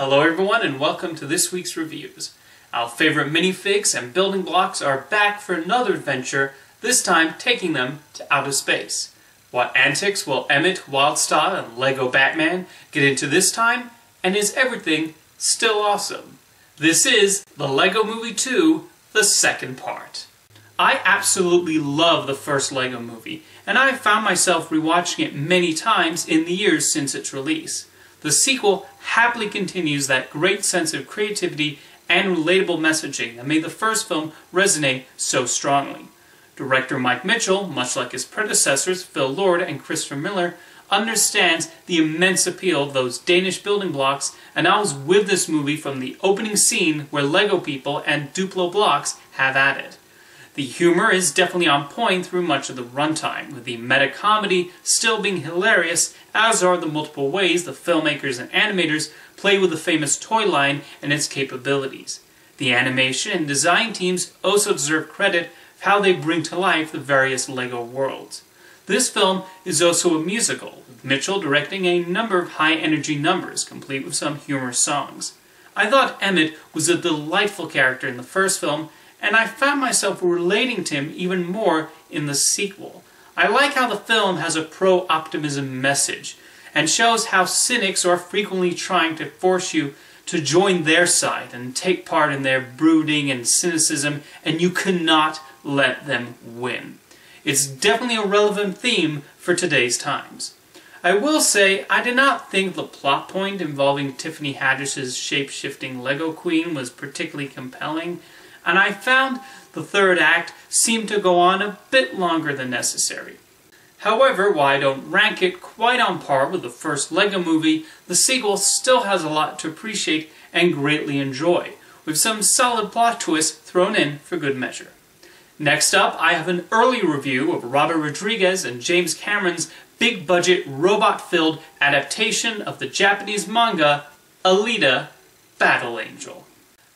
Hello everyone and welcome to this week's reviews. Our favorite minifigs and building blocks are back for another adventure, this time taking them to outer space. What antics will Emmett, Wildstar, and Lego Batman get into this time? And is everything still awesome? This is the Lego Movie 2, the second part. I absolutely love the first Lego Movie, and I have found myself rewatching it many times in the years since its release. The sequel happily continues that great sense of creativity and relatable messaging that made the first film resonate so strongly. Director Mike Mitchell, much like his predecessors Phil Lord and Christopher Miller, understands the immense appeal of those Danish building blocks, and I was with this movie from the opening scene where Lego people and Duplo blocks have at it. The humor is definitely on point through much of the runtime, with the meta-comedy still being hilarious, as are the multiple ways the filmmakers and animators play with the famous toy line and its capabilities. The animation and design teams also deserve credit for how they bring to life the various Lego worlds. This film is also a musical, with Mitchell directing a number of high-energy numbers, complete with some humorous songs. I thought Emmett was a delightful character in the first film, and I found myself relating to him even more in the sequel. I like how the film has a pro-optimism message, and shows how cynics are frequently trying to force you to join their side and take part in their brooding and cynicism, and you cannot let them win. It's definitely a relevant theme for today's times. I will say, I did not think the plot point involving Tiffany Haddish's shape-shifting Lego Queen was particularly compelling, and I found the third act seemed to go on a bit longer than necessary. However, while I don't rank it quite on par with the first Lego Movie, the sequel still has a lot to appreciate and greatly enjoy, with some solid plot twists thrown in for good measure. Next up, I have an early review of Robert Rodriguez and James Cameron's big-budget, robot-filled adaptation of the Japanese manga, Alita, Battle Angel.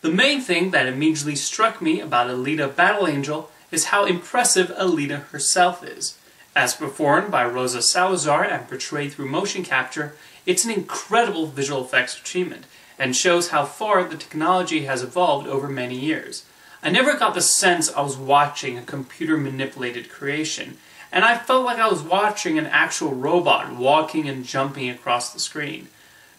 The main thing that immediately struck me about Alita Battle Angel is how impressive Alita herself is. As performed by Rosa Salazar and portrayed through motion capture, it's an incredible visual effects achievement, and shows how far the technology has evolved over many years. I never got the sense I was watching a computer-manipulated creation, and I felt like I was watching an actual robot walking and jumping across the screen.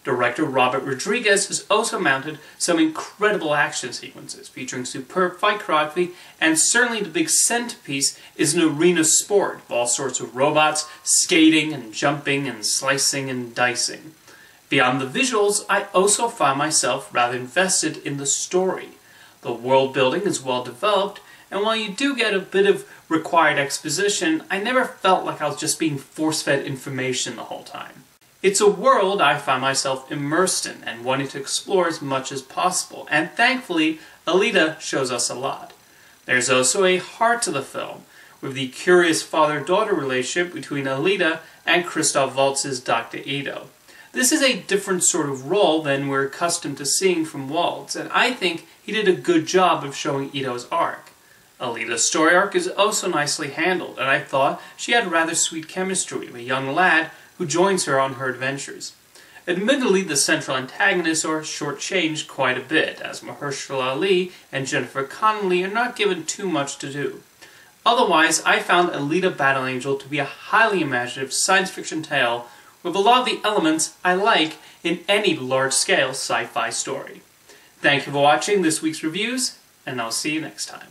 Director Robert Rodriguez has also mounted some incredible action sequences featuring superb fight choreography, and certainly the big centerpiece is an arena sport with all sorts of robots skating and jumping and slicing and dicing. Beyond the visuals, I also found myself rather invested in the story. The world building is well developed, and while you do get a bit of required exposition, I never felt like I was just being force-fed information the whole time. It's a world I find myself immersed in and wanting to explore as much as possible, and thankfully, Alita shows us a lot. There's also a heart to the film, with the curious father-daughter relationship between Alita and Christoph Waltz's Dr. Ito. This is a different sort of role than we're accustomed to seeing from Waltz, and I think he did a good job of showing Ito's arc. Alita's story arc is also nicely handled, and I thought she had rather sweet chemistry with a young lad who joins her on her adventures. Admittedly, the central antagonists are shortchanged quite a bit, as Mahershala Ali and Jennifer Connelly are not given too much to do. Otherwise, I found Alita Battle Angel to be a highly imaginative science fiction tale with a lot of the elements I like in any large-scale sci-fi story. Thank you for watching this week's reviews, and I'll see you next time.